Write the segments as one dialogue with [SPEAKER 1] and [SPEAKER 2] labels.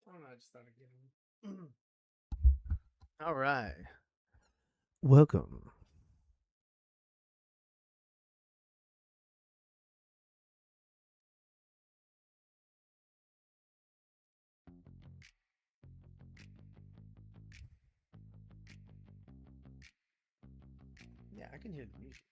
[SPEAKER 1] I don't know. I just thought I'd get him. All right. Welcome. Yeah, I can hear the music.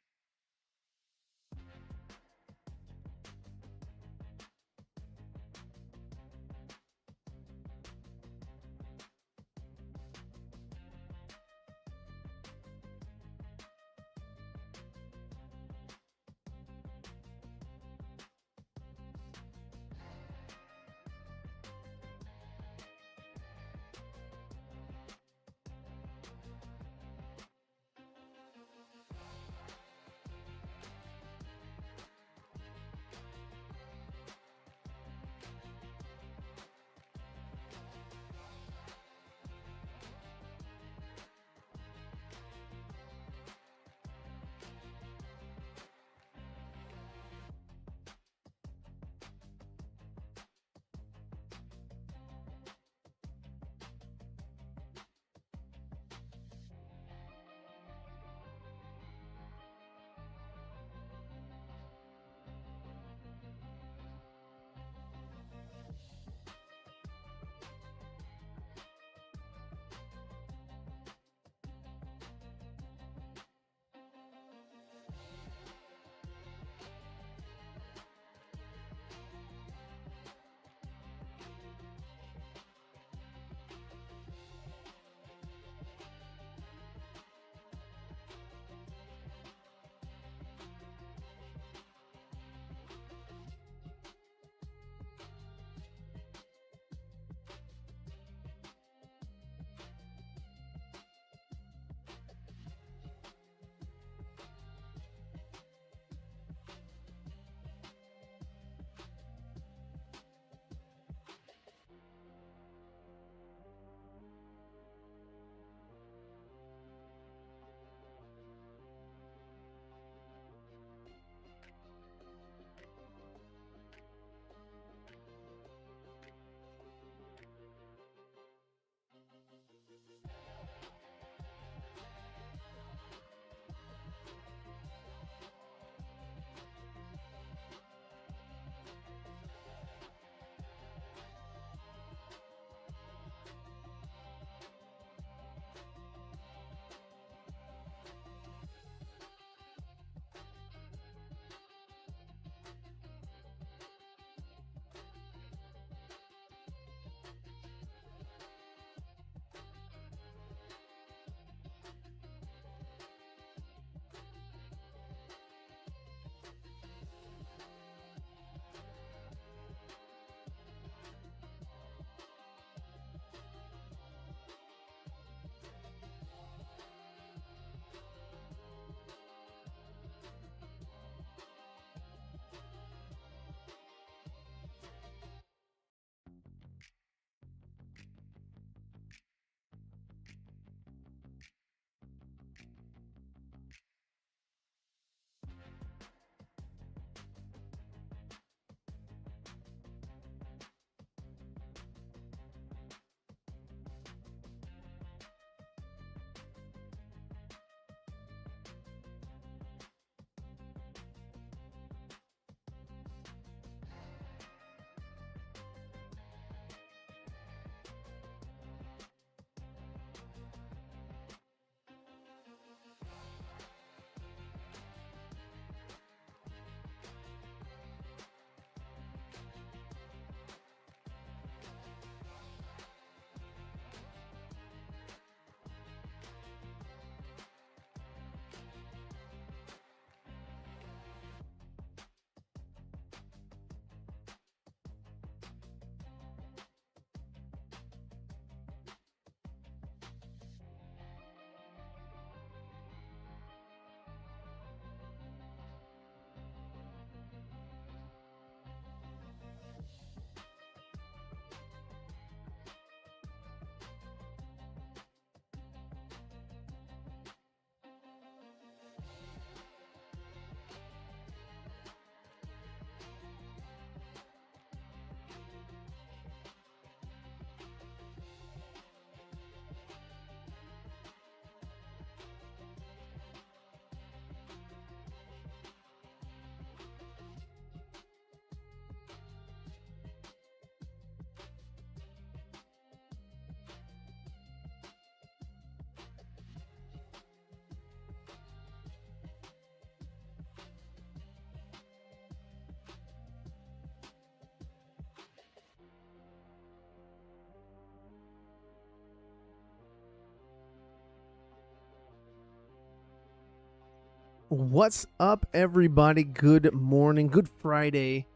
[SPEAKER 1] What's up, everybody? Good morning, good Friday.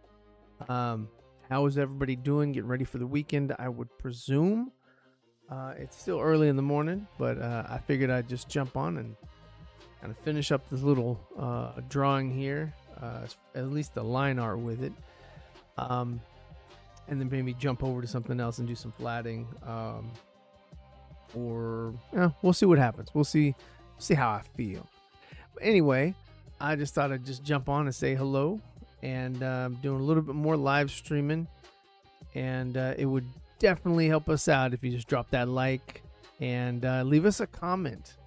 [SPEAKER 1] How is everybody doing? Getting ready for the weekend, I would presume. It's still early in the morning, but I figured I'd just jump on and kind of finish up this little drawing here, at least the line art with it, and then maybe jump over to something else and do some flatting, or we'll see what happens. We'll see how I feel. But anyway, I just thought I'd just jump on and say hello, and doing a little bit more live streaming, and it would definitely help us out if you just drop that like and leave us a comment.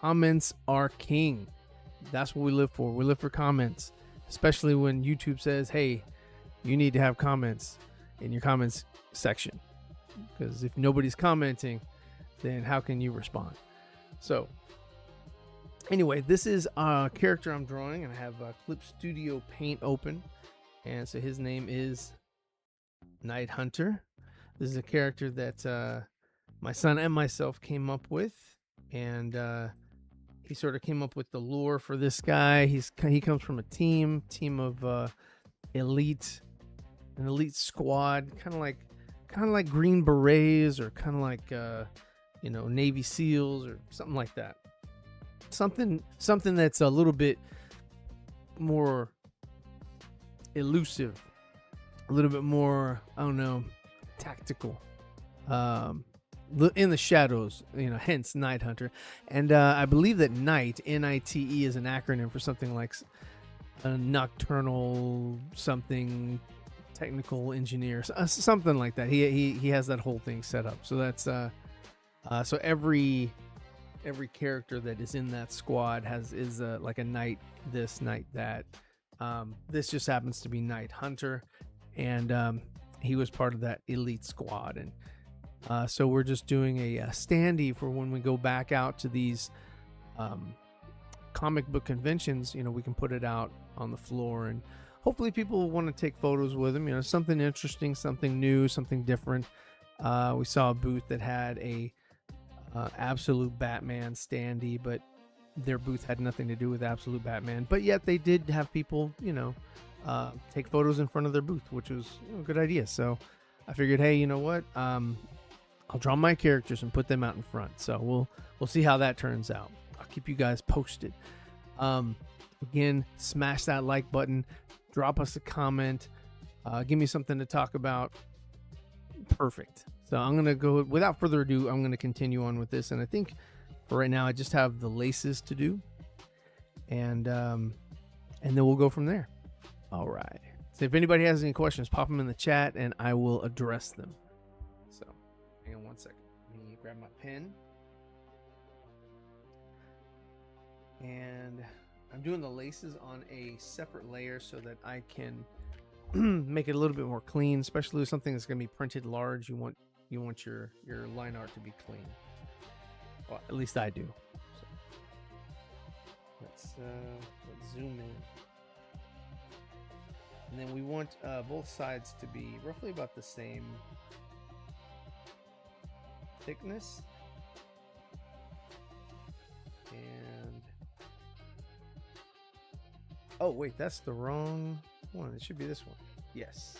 [SPEAKER 1] Comments are king. That's what we live for. We live for comments, especially when YouTube says, hey, you need to have comments in your comments section, because if nobody's commenting, then how can you respond? So anyway, this is a character I'm drawing, and I have Clip Studio Paint open, and so his name is Night Hunter. This is a character that my son and myself came up with, and he sort of came up with the lore for this guy. He comes from a team of an elite squad, kind of like Green Berets, or kind of like Navy SEALs or something like that. Something that's a little bit more elusive, a little bit more, I don't know, tactical, in the shadows, hence Night Hunter. And I believe that Nite, N-I-T-E, is an acronym for something like a nocturnal something, technical engineer, something like that. He has that whole thing set up. So that's so every character that is in that squad is like a night this, night that. This just happens to be Night Hunter, and he was part of that elite squad. And so we're just doing a standee for when we go back out to these comic book conventions. We can put it out on the floor, and hopefully people will want to take photos with him. Something interesting, something new, something different. We saw a booth that had a Absolute Batman standee, but their booth had nothing to do with Absolute Batman, but yet they did have people take photos in front of their booth, which was a good idea. So I figured, hey, you know what, I'll draw my characters and put them out in front. So we'll see how that turns out. I'll keep you guys posted. Again, smash that like button, drop us a comment, give me something to talk about. Perfect. So I'm going to go, without further ado, I'm going to continue on with this. And I think for right now, I just have the laces to do. And then we'll go from there. All right. So if anybody has any questions, pop them in the chat and I will address them. So hang on one second. Let me grab my pen. And I'm doing the laces on a separate layer so that I can make it a little bit more clean, especially with something that's going to be printed large. You want your line art to be clean. Well, at least I do. So let's zoom in, and then we want both sides to be roughly about the same thickness. And oh wait, that's the wrong one. It should be this one. Yes,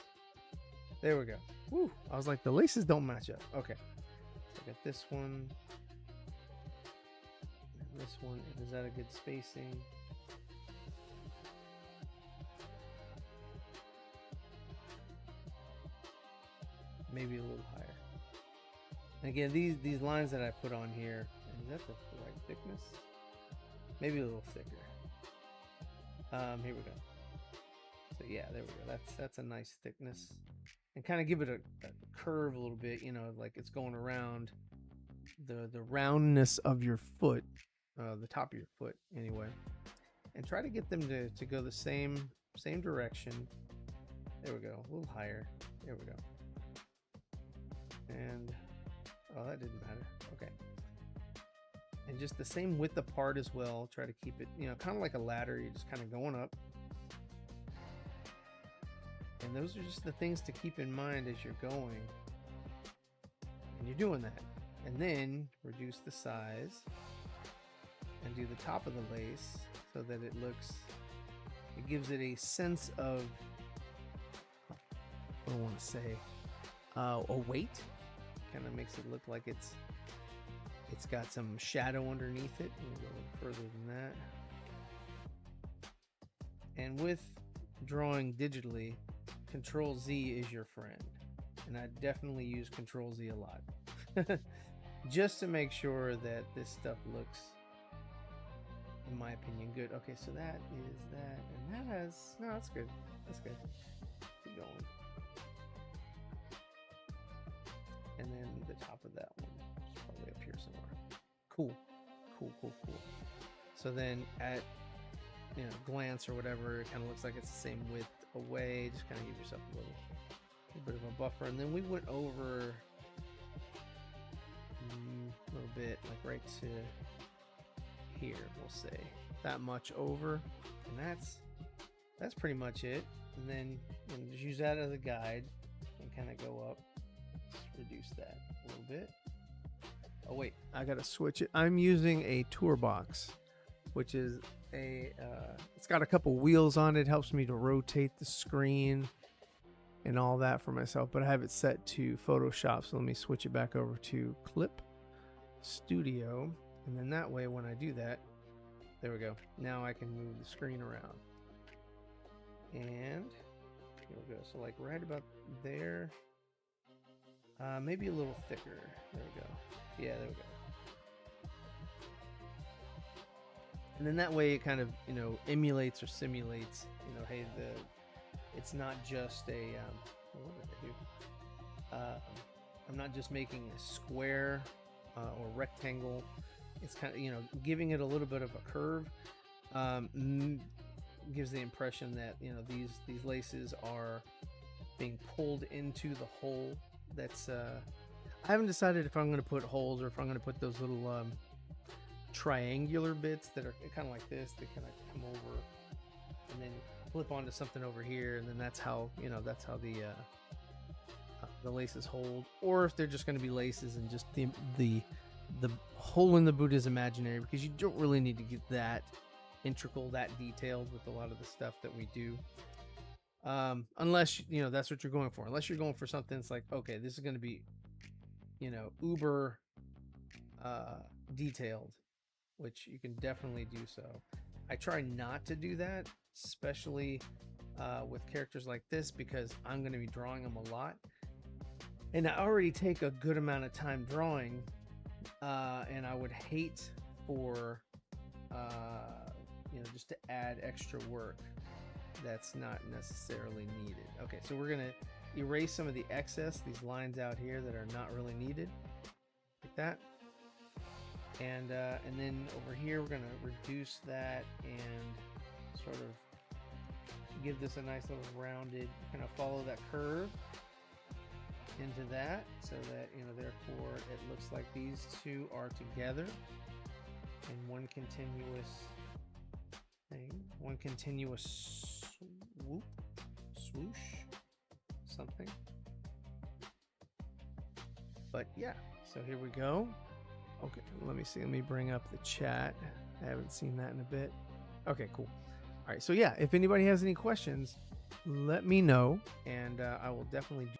[SPEAKER 1] there we go. Woo, I was like, the laces don't match up. Okay, so I got this one and this one. Is that a good spacing? Maybe a little higher. And again, these lines that I put on here, is that the right thickness? Maybe a little thicker. Here we go. So yeah, there we go. That's a nice thickness, and kind of give it a curve a little bit, like it's going around the roundness of your foot, the top of your foot anyway, and try to get them to go the same direction. There we go. A little higher. There we go. And oh, that didn't matter. Okay. And just the same width apart as well. Try to keep it, kind of like a ladder. You're just kind of going up. And those are just the things to keep in mind as you're going. And you're doing that. And then reduce the size and do the top of the lace so that it gives it a sense of, what do I want to say, a weight. Kind of makes it look like it's got some shadow underneath it. We'll go a little further than that. And with drawing digitally, Control Z is your friend, and I definitely use Control Z a lot. Just to make sure that this stuff looks, in my opinion, good. Okay, so that is that, and that has, no, that's good. That's good. Keep going. And then the top of that one is probably up here somewhere. Cool. Cool, cool, cool. So then at, you know, glance or whatever, it kind of looks like it's the same width away. Just kind of give yourself a little bit of a buffer. And then we went over a little bit, like right to here, we'll say that much over, and that's pretty much it. And then just use that as a guide and kind of go up. Let's reduce that a little bit. Oh wait, I gotta switch it. I'm using a tour box, which is it's got a couple wheels on it. Helps me to rotate the screen and all that for myself, but I have it set to Photoshop, so let me switch it back over to Clip Studio, and then that way when I do that, there we go, now I can move the screen around, and here we go. So like right about there, maybe a little thicker. There we go. Yeah, there we go. And then that way it kind of, you know, emulates or simulates, you know, hey, it's not just a what did I do? I'm not just making a square or rectangle. It's kind of, you know, giving it a little bit of a curve. Gives the impression that, you know, these laces are being pulled into the hole. That's I haven't decided if I'm going to put holes or if I'm going to put those little triangular bits that are kind of like this. They kind of come over and then flip onto something over here, and then that's how, you know, that's how the laces hold. Or if they're just going to be laces and just the hole in the boot is imaginary, because you don't really need to get that integral, that detailed with a lot of the stuff that we do, unless, you know, that's what you're going for. Unless you're going for something that's like, okay, this is going to be, you know, uber detailed, which you can definitely do so. I try not to do that, especially with characters like this, because I'm going to be drawing them a lot, and I already take a good amount of time drawing, and I would hate for you know, just to add extra work that's not necessarily needed. Okay, so we're gonna erase some of the excess, these lines out here that are not really needed, like that. And then over here we're gonna reduce that and sort of give this a nice little rounded, kind of follow that curve into that, so that, you know, therefore it looks like these two are together in one continuous thing, one continuous swoop, swoosh, something. But yeah, so here we go. Okay, let me see. Let me bring up the chat. I haven't seen that in a bit. Okay, cool. All right, so yeah, if anybody has any questions, let me know, and I will definitely do.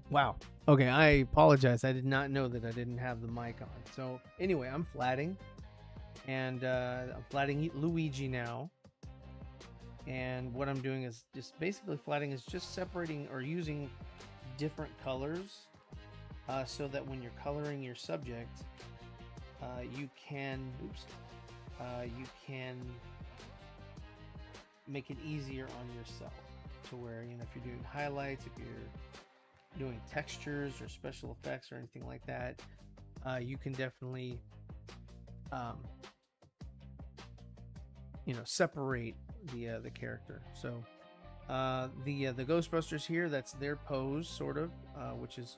[SPEAKER 1] Wow. Okay, I apologize. I did not know that I didn't have the mic on. So anyway, I'm flatting, and I'm flatting Luigi now. And what I'm doing is just basically flatting is just separating or using different colors so that when you're coloring your subject, you can make it easier on yourself, to where, you know, if you're doing highlights, if you're doing textures or special effects or anything like that, you can definitely you know, separate the character. So the Ghostbusters here, that's their pose, sort of, which is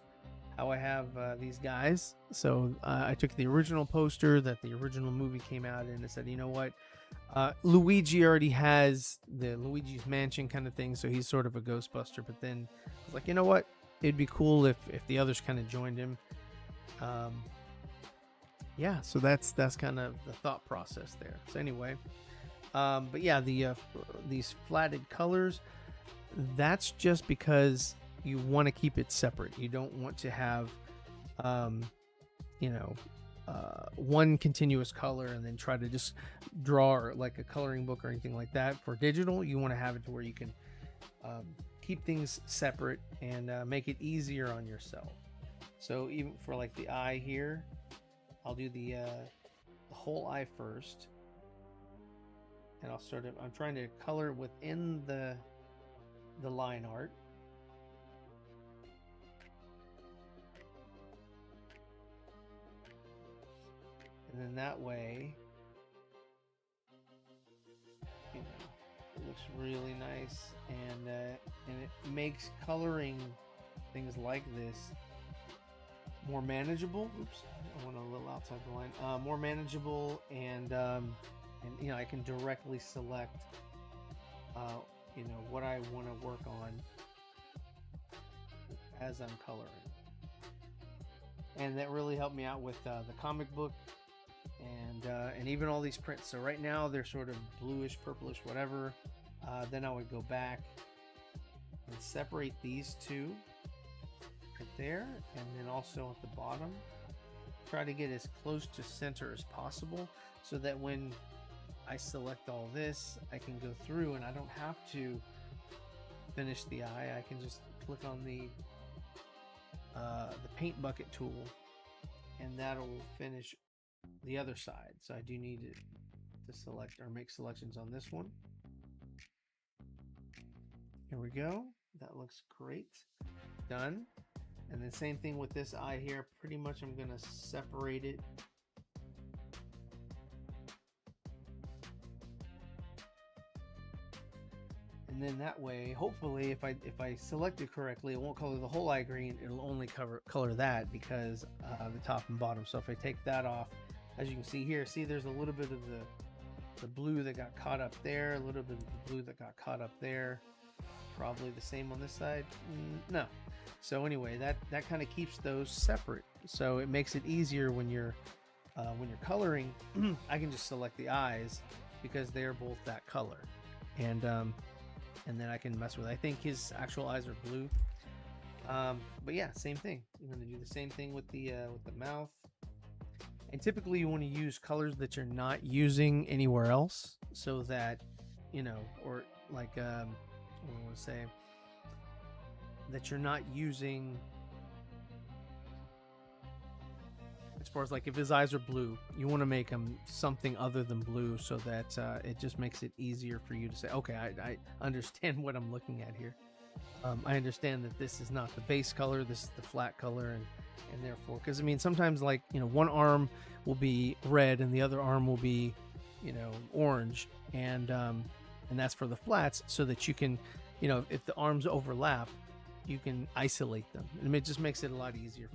[SPEAKER 1] how I have these guys. So I took the original poster that the original movie came out in and said, you know what, Luigi already has the Luigi's Mansion kind of thing, so he's sort of a Ghostbuster. But then I was like, you know what, it'd be cool if the others kind of joined him. Yeah, so that's kind of the thought process there. So anyway, but yeah, these flatted colors, that's just because you want to keep it separate. You don't want to have you know, one continuous color and then try to just draw like a coloring book or anything like that. For digital, you want to have it to where you can keep things separate and make it easier on yourself. So even for like the eye here, I'll do the whole eye first, and I'm trying to color within the line art. And then that way, you know, it looks really nice, and it makes coloring things like this more manageable. Oops, I went a little outside the line. More manageable, and you know, I can directly select you know, what I want to work on as I'm coloring. And that really helped me out with the comic book and even all these prints. So right now they're sort of bluish, purplish, whatever. Then I would go back and separate these two right there, and then also at the bottom, try to get as close to center as possible, so that when I select all this, I can go through and I don't have to finish the eye. I can just click on the paint bucket tool, and that'll finish the other side. So I do need to select or make selections on this one. Here we go. That looks great. Done. And then same thing with this eye here. Pretty much I'm going to separate it. And then that way, hopefully, if I select it correctly, it won't color the whole eye green. It'll only color that, because the top and bottom. So if I take that off, as you can see here, see there's a little bit of the blue that got caught up there, a little bit of the blue that got caught up there. Probably the same on this side. No. So anyway, that kind of keeps those separate. So it makes it easier when you're coloring. I can just select the eyes because they're both that color, and then I can mess with it. I think his actual eyes are blue. But yeah, same thing. You're going to do the same thing with the mouth. And typically you want to use colors that you're not using anywhere else, so that, you know, or like what do I want to say, that you're not using, as far as like if his eyes are blue, you want to make them something other than blue, so that it just makes it easier for you to say, okay, I understand what I'm looking at here. I understand that this is not the base color, this is the flat color, and therefore, because I mean, sometimes, like, you know, one arm will be red and the other arm will be, you know, orange, and that's for the flats, so that you can, you know, if the arms overlap, you can isolate them, and it just makes it a lot easier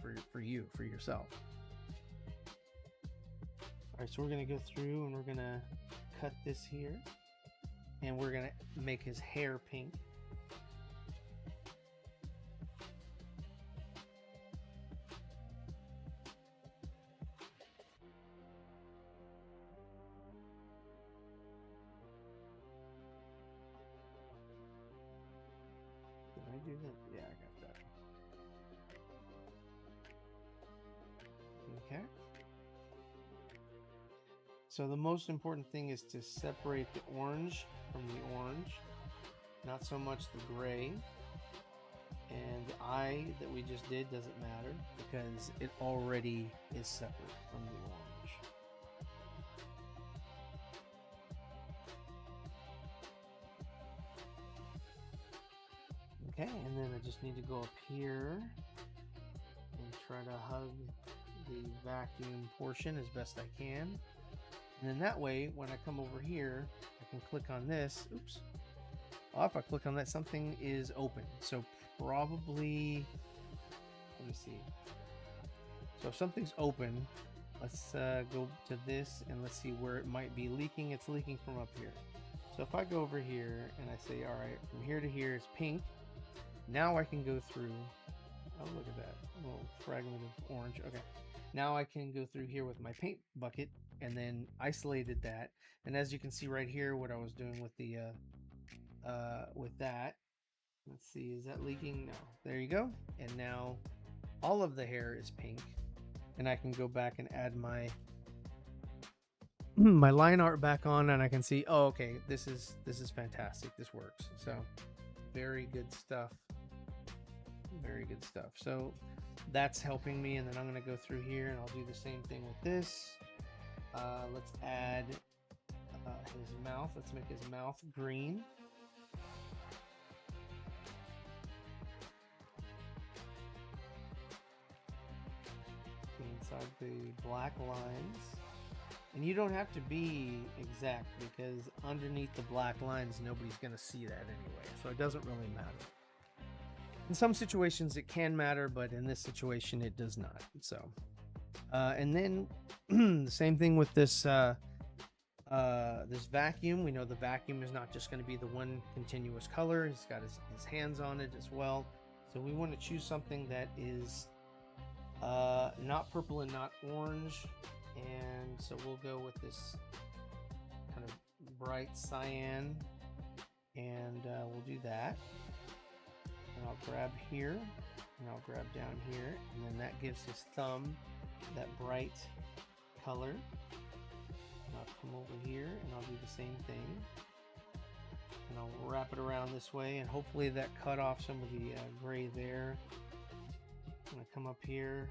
[SPEAKER 1] for yourself. All right, so we're gonna go through and we're gonna cut this here, and we're gonna make his hair pink. Did I do that? Yeah, I got that. Okay. So the most important thing is to separate the orange from the orange, not so much the gray. And the eye that we just did doesn't matter because it already is separate from the orange. Okay, and then I just need to go up here and try to hug the vacuum portion as best I can. And then that way, when I come over here, I can click on this. Oops. Oh, if I click on that, something is open. So probably, let me see. So if something's open, let's go to this and let's see where it might be leaking. It's leaking from up here. So if I go over here and I say, all right, from here to here is pink. Now I can go through. Oh, look at that little fragment of orange. Okay. Now I can go through here with my paint bucket and then isolated that. And as you can see right here, what I was doing with the with that. Let's see, is that leaking? No. There you go. And now all of the hair is pink. And I can go back and add my my line art back on, and I can see, oh, okay, this is fantastic. This works. So very good stuff. Very good stuff. So that's helping me, and then I'm going to go through here and I'll do the same thing with this. Let's add his mouth. Let's make his mouth green. Inside the black lines. And you don't have to be exact because underneath the black lines, nobody's going to see that anyway. So it doesn't really matter. In some situations it can matter, but in this situation it does not. So, and then the same thing with this this vacuum. We know the vacuum is not just going to be the one continuous color. He's got his hands on it as well. So we want to choose something that is not purple and not orange. And so we'll go with this kind of bright cyan, and we'll do that. And I'll grab here, and I'll grab down here, and then that gives his thumb that bright color. And I'll come over here, and I'll do the same thing. And I'll wrap it around this way, and hopefully that cut off some of the gray there. I'm gonna come up here,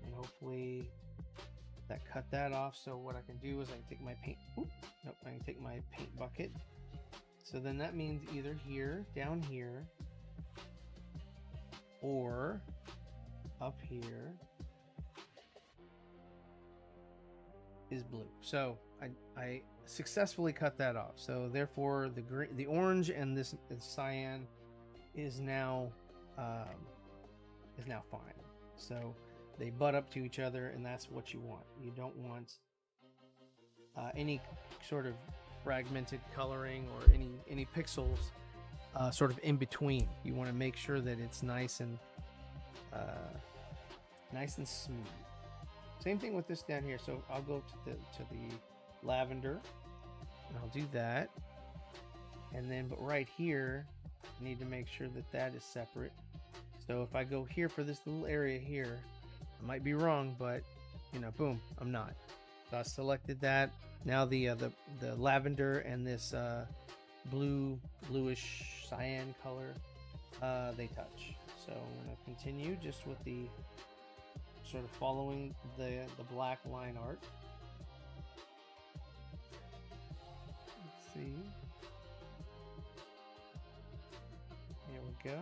[SPEAKER 1] and hopefully that cut that off. So what I can do is I can take my paint. I can take my paint bucket. So then that means either here, down here, or up here is blue. So I successfully cut that off. So therefore the orange and this cyan is now fine. So they butt up to each other, and that's what you want. You don't want any sort of fragmented coloring or any pixels sort of in between. You want to make sure that it's nice and smooth. Same thing with this down here. So I'll go to the lavender, and I'll do that. And then, but right here, I need to make sure that that is separate. So if I go here for this little area here, I might be wrong, but you know, boom, I'm not. So I selected that. Now the lavender and this bluish cyan color, they touch. So I'm going to continue just with the sort of following the black line art. Let's see. Here we go.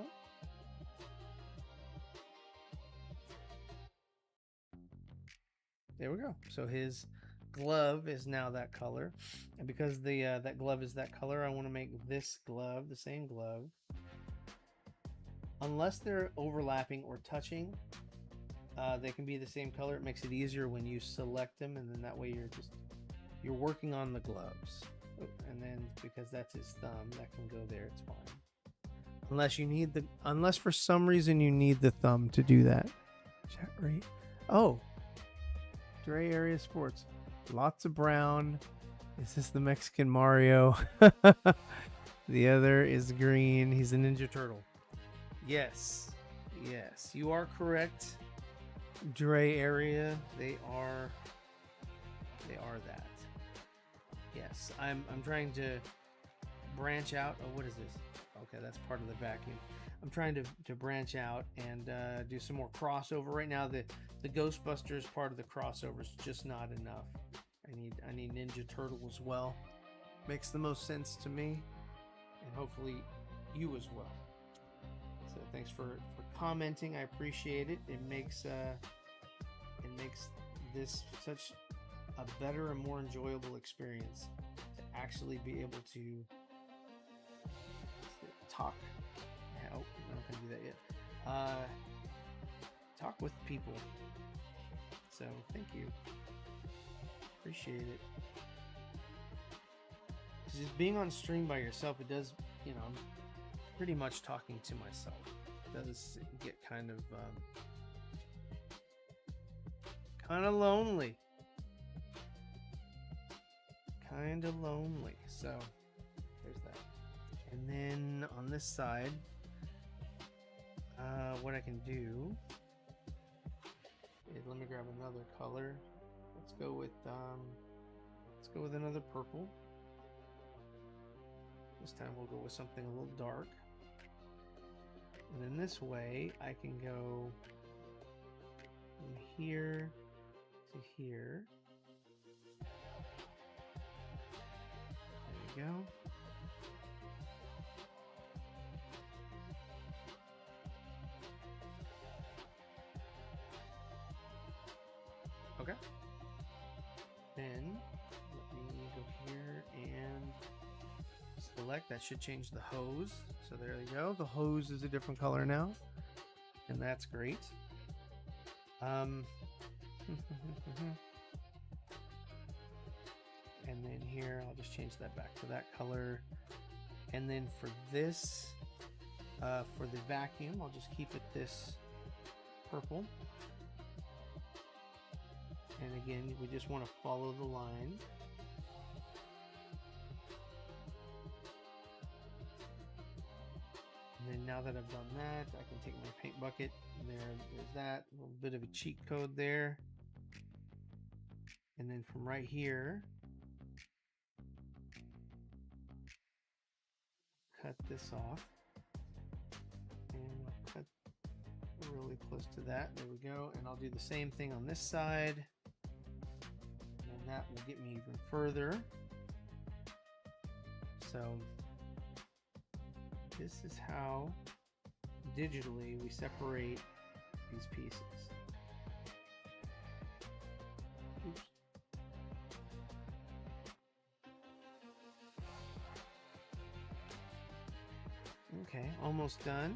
[SPEAKER 1] There we go. So his glove is now that color, and because the that glove is that color, I want to make this glove the same glove. Unless they're overlapping or touching, they can be the same color. It makes it easier when you select them, and then that way you're working on the gloves. And then because that's his thumb, that can go there. It's fine. Unless for some reason you need the thumb to do that. Chat rate. Oh. Gray area sports. Lots of brown. Is this the Mexican Mario? The other is green. He's a Ninja Turtle. Yes. Yes, you are correct. gray area, they are that. Yes, I'm trying to branch out. Oh, what is this? Okay, that's part of the vacuum. I'm trying to branch out and do some more crossover. Right now, the Ghostbusters part of the crossover is just not enough. I need Ninja Turtle as well. Makes the most sense to me, and hopefully you as well. So thanks for commenting. I appreciate it. It makes this such a better and more enjoyable experience to actually be able to talk. Oh, I'm not gonna do that yet. Talk with people. So thank you. Appreciate it. Just being on stream by yourself, it does, you know, I'm pretty much talking to myself. It does get kind of lonely. Kind of lonely. So there's that. And then on this side, what I can do is, let me grab another color. Let's go with another purple. This time we'll go with something a little dark. And then this way I can go from here to here. There we go. Okay. Then let me go here and select. That should change the hose. So there you go. The hose is a different color now, and that's great. And then here I'll just change that back to that color. And then for this, for the vacuum, I'll just keep it this purple. And again, we just want to follow the line. And then now that I've done that, I can take my paint bucket. And there's that. A little bit of a cheat code there. And then from right here, cut this off. And I'll cut really close to that. There we go. And I'll do the same thing on this side. And that will get me even further. So this is how digitally we separate these pieces. Oops. Okay, almost done.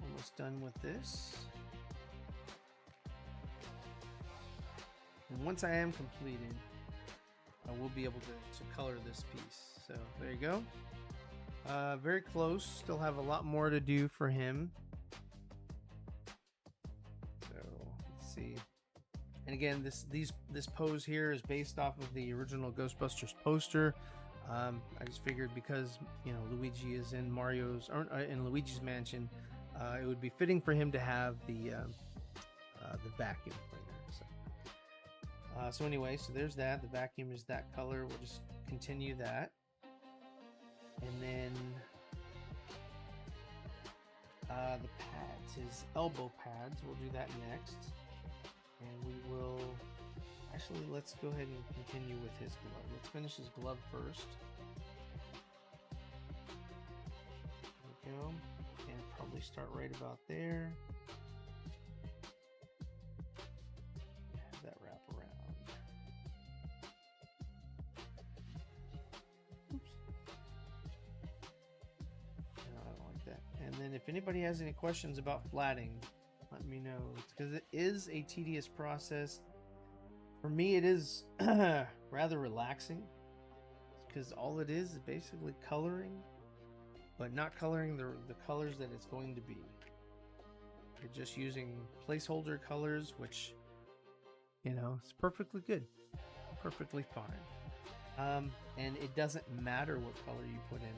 [SPEAKER 1] Almost done with this. And once I am completed, I will be able to color this piece. So there you go. Very close. Still have a lot more to do for him. So let's see. And again, this pose here is based off of the original Ghostbusters poster. I just figured because, you know, Luigi is in in Luigi's mansion, it would be fitting for him to have the vacuum cleaner. So anyway, so there's that. The vacuum is that color. We'll just continue that. And then the pads, his elbow pads, we'll do that next. And we will, actually, let's go ahead and continue with his glove. Let's finish his glove first. There we go. And probably start right about there. Have that wrap around. And then if anybody has any questions about flatting, let me know, because it is a tedious process. For me, it is rather relaxing, because all it is basically coloring, but not coloring the colors that it's going to be. You're just using placeholder colors, which, you know, it's perfectly good, perfectly fine. And it doesn't matter what color you put in,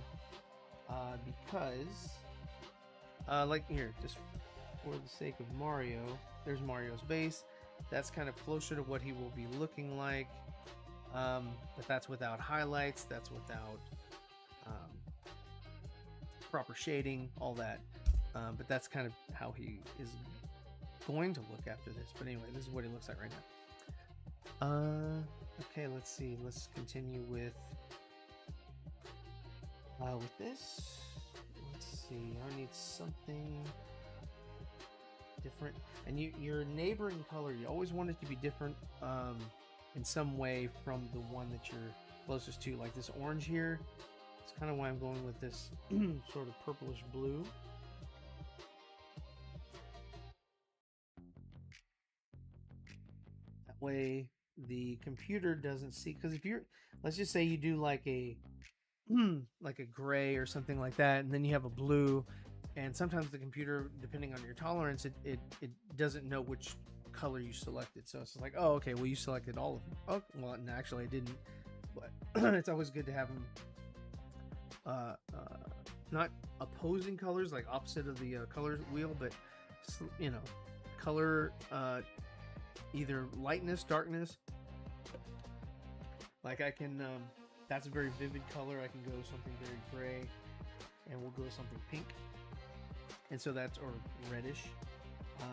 [SPEAKER 1] because like here, just for the sake of Mario, there's Mario's base. That's kind of closer to what he will be looking like. But that's without highlights. That's without proper shading, all that. But that's kind of how he is going to look after this. But anyway, this is what he looks like right now. Okay, let's see. Let's continue with this. Let's see. I need something different. And your neighboring color, you always want it to be different in some way from the one that you're closest to. Like this orange here. It's kind of why I'm going with this sort of purplish blue. That way the computer doesn't see, because if you're, let's just say you do like a gray or something like that, and then you have a blue, and sometimes the computer, depending on your tolerance, it doesn't know which color you selected. So it's like, oh, okay, well, you selected all of them. Oh, well, no, actually I didn't. But it's always good to have them not opposing colors, like opposite of the color wheel, but you know, color either lightness, darkness. Like I can that's a very vivid color. I can go something very gray, and we'll go something pink, and so that's, or reddish.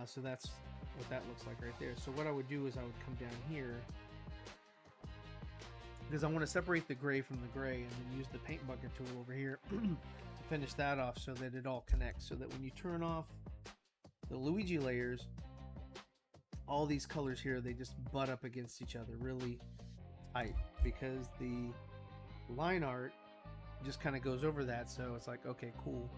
[SPEAKER 1] So that's what that looks like right there. So what I would do is I would come down here, because I want to separate the gray from the gray, and then use the paint bucket tool over here to finish that off so that it all connects, so that when you turn off the Luigi layers, all these colors here, they just butt up against each other really tight, because the line art just kind of goes over that. So it's like, okay, cool.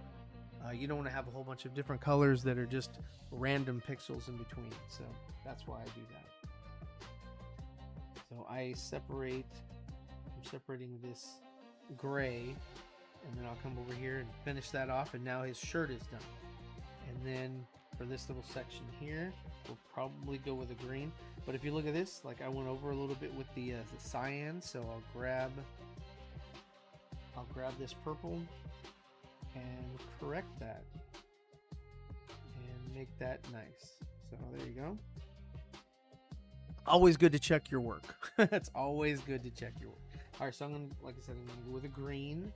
[SPEAKER 1] You don't want to have a whole bunch of different colors that are just random pixels in between. So that's why I do that. So I'm separating this gray, and then I'll come over here and finish that off, and now his shirt is done. And then for this little section here, we'll probably go with a green. But if you look at this, like I went over a little bit with the cyan, so I'll grab this purple and correct that and make that nice. So there you go. Always good to check your work. It's always good to check your work. All right, so I'm gonna, like I said, I'm gonna go with a green,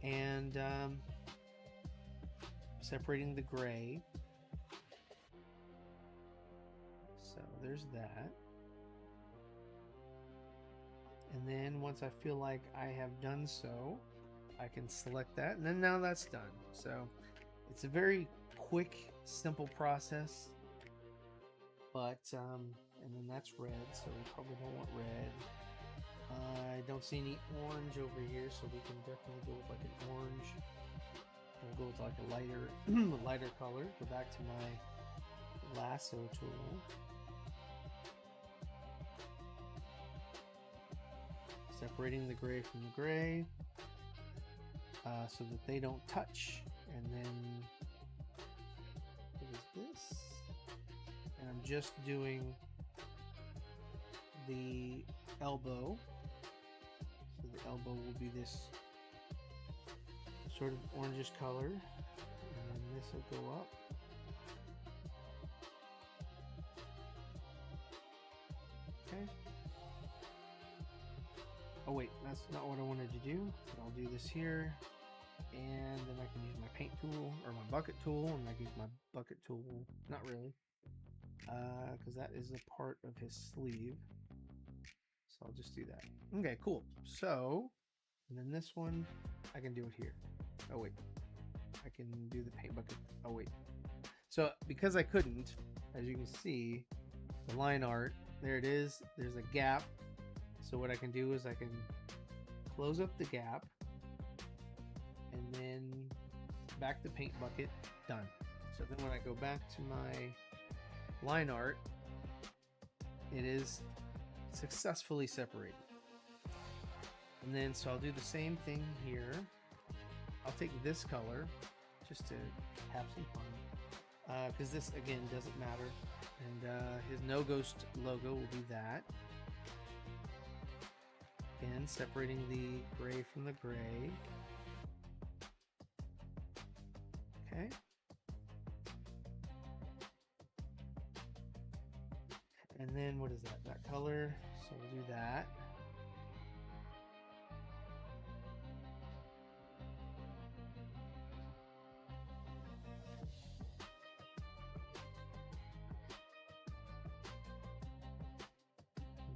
[SPEAKER 1] and separating the gray. So there's that. And then once I feel like I have done so, I can select that, and then now that's done. So it's a very quick, simple process. But and then that's red, so we probably don't want red. I don't see any orange over here, so we can definitely go with like an orange. We'll go with like a lighter color. Go back to my lasso tool. Separating the gray from the gray, so that they don't touch. And then what is this? And I'm just doing the elbow. So the elbow will be this sort of orangish color, and then this will go up. Okay. Oh wait, that's not what I wanted to do. So I'll do this here, and then I can use my paint tool or my bucket tool, and I can use my bucket tool. Not really, because that is a part of his sleeve. So I'll just do that. Okay, cool. So, and then this one, I can do it here. Oh wait, I can do the paint bucket. Oh wait. So because I couldn't, as you can see, the line art, there it is. There's a gap. So what I can do is I can close up the gap, and then back the paint bucket, done. So then when I go back to my line art, it is successfully separated. And then so I'll do the same thing here. I'll take this color just to have some fun, because this again doesn't matter. And his No Ghost logo will be that. Again, separating the gray from the gray. Okay. And then what is that? That color. So we'll do that.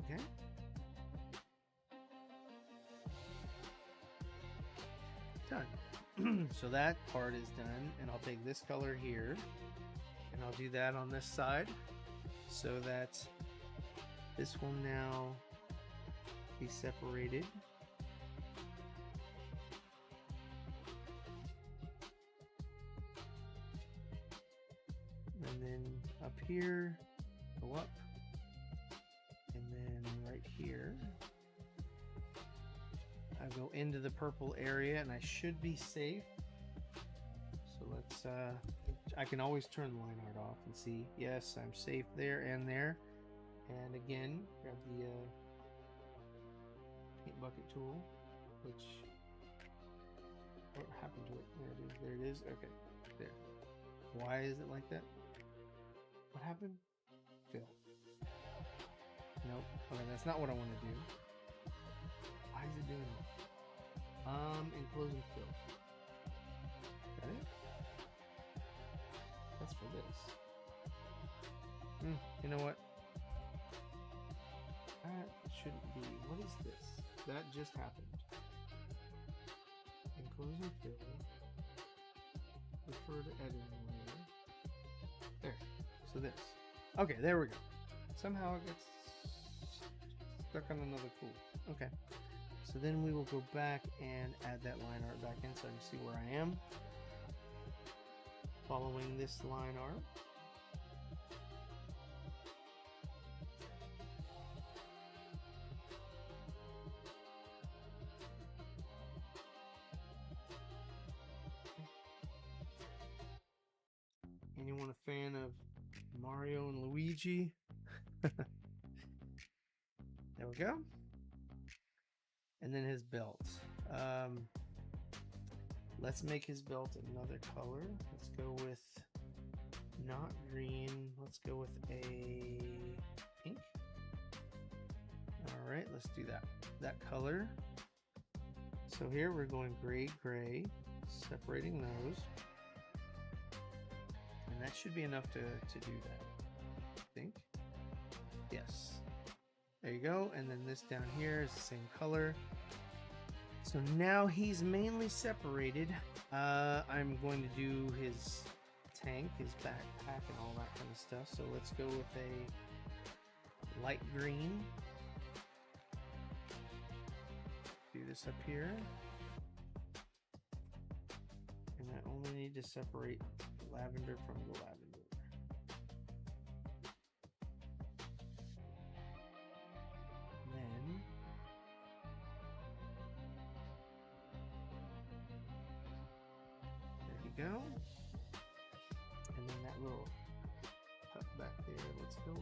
[SPEAKER 1] Okay. Done. So that part is done, and I'll take this color here and I'll do that on this side so that this will now be separated. And then up here, go up, and then right here I go into the purple area, and I should be safe. So let's I can always turn the line art off and see, yes, I'm safe there and there. And again, grab the paint bucket tool, which, what happened to it? There it is. There it is. Okay, there. Why is it like that? What happened? Fill. Nope. Okay, that's not what I want to do. Why is it doing that? Enclose and fill. Got it? That's for this. You know what? That shouldn't be. What is this? That just happened. Enclose and fill. Refer to editing layer. There. So this. Okay, there we go. Somehow it gets stuck on another tool. Okay. So then we will go back and add that line art back in so I can see where I am. Following this line art. Anyone a fan of Mario and Luigi? There we go. And then his belt. Let's make his belt another color. Let's go with not green. Let's go with a pink. All right, let's do that color. So here we're going gray, gray, separating those. And that should be enough to do that, I think. Yes. There you go. And then this down here is the same color. So now he's mainly separated. I'm going to do his tank, his backpack, and all that kind of stuff. So let's go with a light green. Do this up here. And I only need to separate lavender from the lavender. Go, and then that little cut back there. Let's go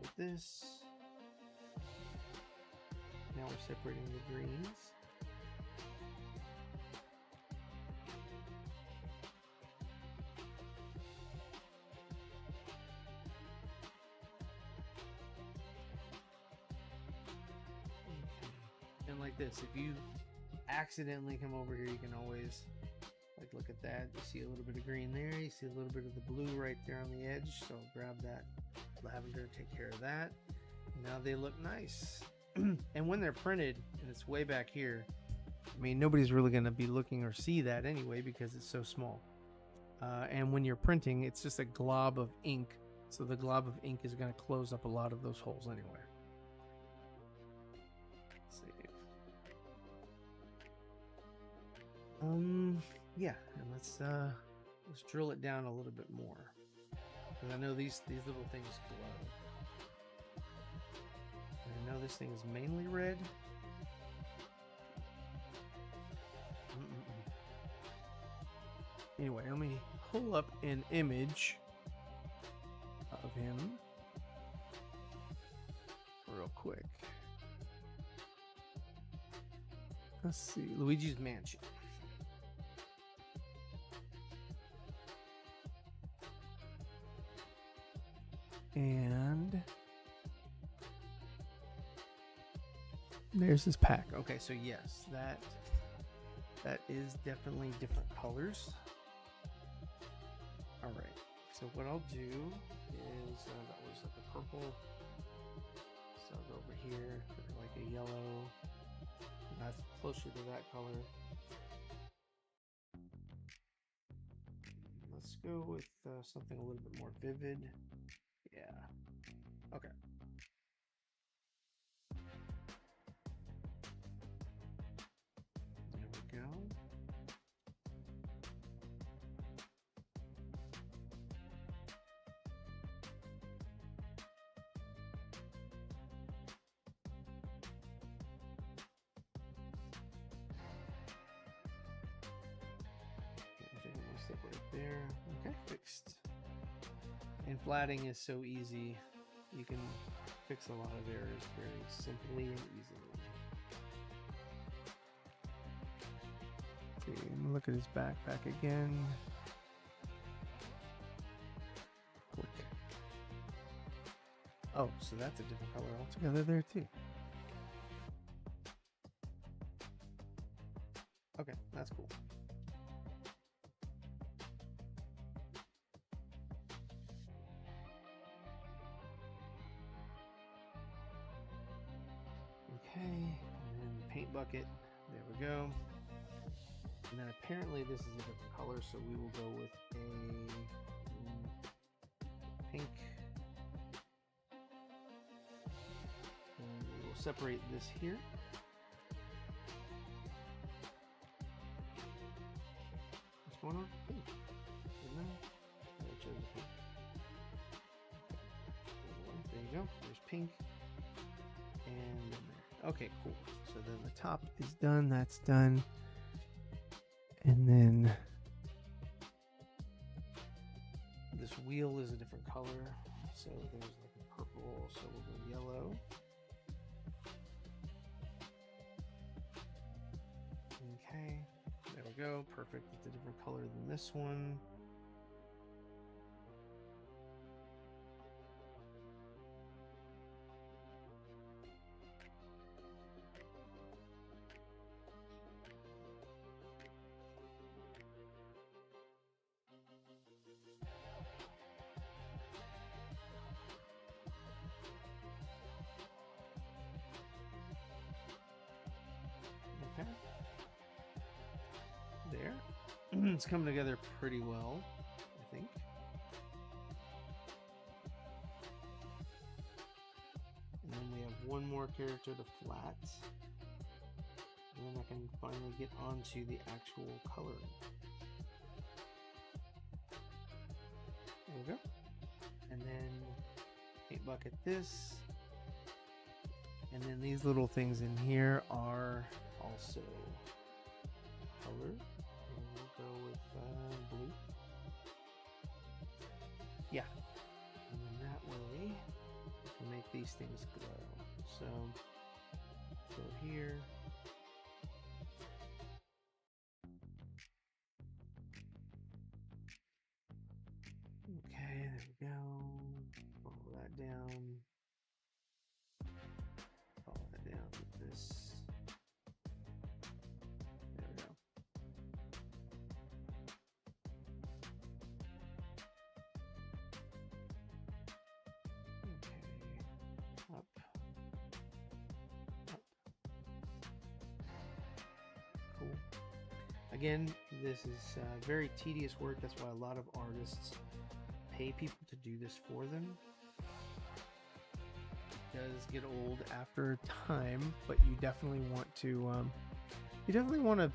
[SPEAKER 1] with this. Now we're separating the greens. And like this, if you accidentally come over here, you can always like look at that. You see a little bit of green there, you see a little bit of the blue right there on the edge, so grab that lavender, take care of that. Now they look nice. And when they're printed and it's way back here, I mean, nobody's really going to be looking or see that anyway because it's so small. And when you're printing, it's just a glob of ink, so the glob of ink is going to close up a lot of those holes anyway. Save. Yeah, and let's drill it down a little bit more, because I know these little things glow. And I know this thing is mainly red. Anyway, let me pull up an image of him real quick. Let's see, Luigi's Mansion. And there's this pack. Okay, so yes, that is definitely different colors. All right, so what I'll do is that was like a purple, so I'll go over here for like a yellow. That's closer to that color. Let's go with something a little bit more vivid. Yeah. Okay. There we go. Right there. Okay, fixed. And flatting is so easy. You can fix a lot of errors very simply and easily. Okay, look at his backpack again. Click. Oh, so that's a different color altogether there too. Okay, that's cool. Okay, and then the paint bucket. There we go. And then apparently this is a different color, so we will go with a pink. And we will separate this here. What's going on? Pink. I chose a pink. There you go. There's pink. And okay, cool. So then the top is done. That's done. And then this wheel is a different color. So there's like a purple. So we'll go yellow. Okay. There we go. Perfect. It's a different color than this one. Okay. There. It's coming together pretty well, I think. And then we have one more character to flat. And then I can finally get onto the actual coloring. There we go. And then paint bucket this. And then these little things in here are also colored. And we'll go with blue. Yeah. And then that way we can make these things glow. So go here. Okay, there we go. Follow that down. Follow that down with this. There we go. Okay. Up. Up. Cool. Again, this is very tedious work. That's why a lot of artists pay people to do this for them. It does get old after time, but you definitely want to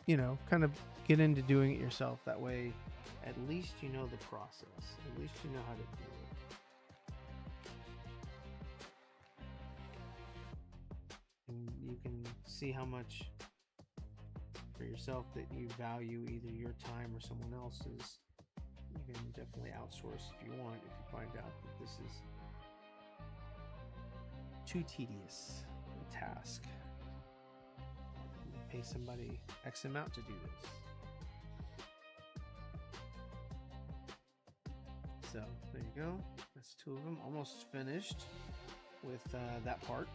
[SPEAKER 1] you know, kind of get into doing it yourself. That way at least you know the process, at least you know how to do it, and you can see how much for yourself that you value either your time or someone else's. You can definitely outsource if you want, if you find out that this is too tedious a task. You pay somebody X amount to do this. So there you go. That's That's 2 of them. Almost finished with that part.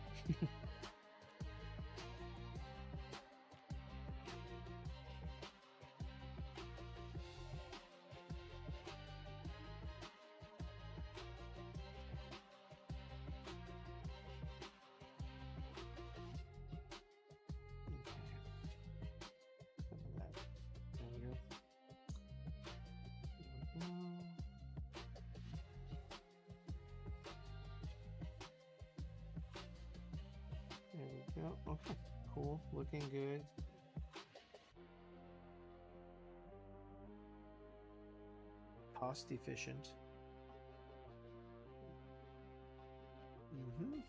[SPEAKER 1] There we go. Okay, cool. Looking good. Cost efficient. All right.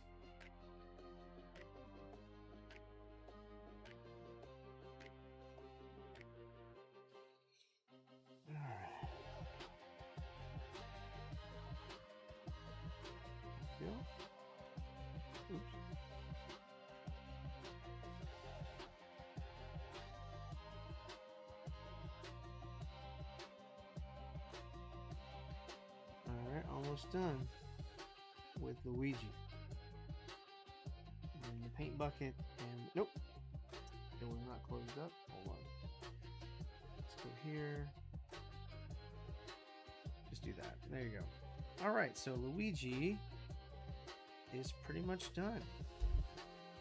[SPEAKER 1] There we go. Oops. Alright, almost done with Luigi. And the paint bucket, and nope, it was not closed up. Hold on. Let's go here. Just do that. There you go. Alright, so Luigi is pretty much done.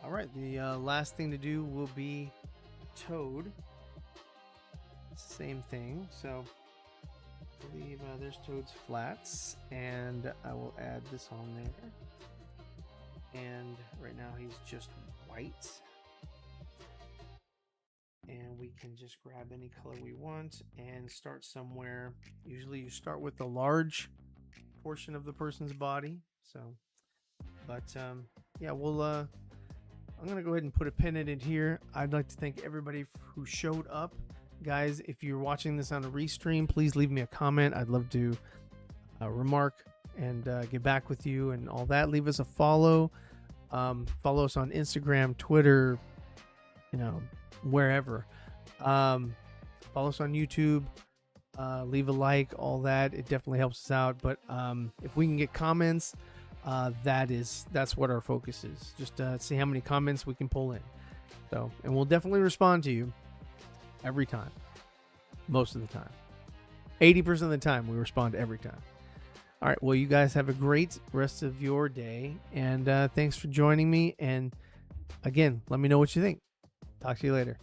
[SPEAKER 1] Alright, the last thing to do will be Toad. Same thing. So I believe there's Toad's flats, and I will add this on there. And right now he's just white, and we can just grab any color we want and start somewhere. Usually you start with the large portion of the person's body. So, but yeah, we'll I'm gonna go ahead and put a pin in it here. I'd like to thank everybody who showed up. Guys, if you're watching this on a restream, please leave me a comment. I'd love to remark and get back with you and all that. Leave us a follow. Follow us on Instagram, Twitter, wherever. Follow us on YouTube. Leave a like, all that. It definitely helps us out. But if we can get comments, that's what our focus is. Just see how many comments we can pull in. So, and we'll definitely respond to you. Every time. Most of the time. 80% of the time we respond every time. All right. Well, you guys have a great rest of your day. And thanks for joining me. And again, let me know what you think. Talk to you later.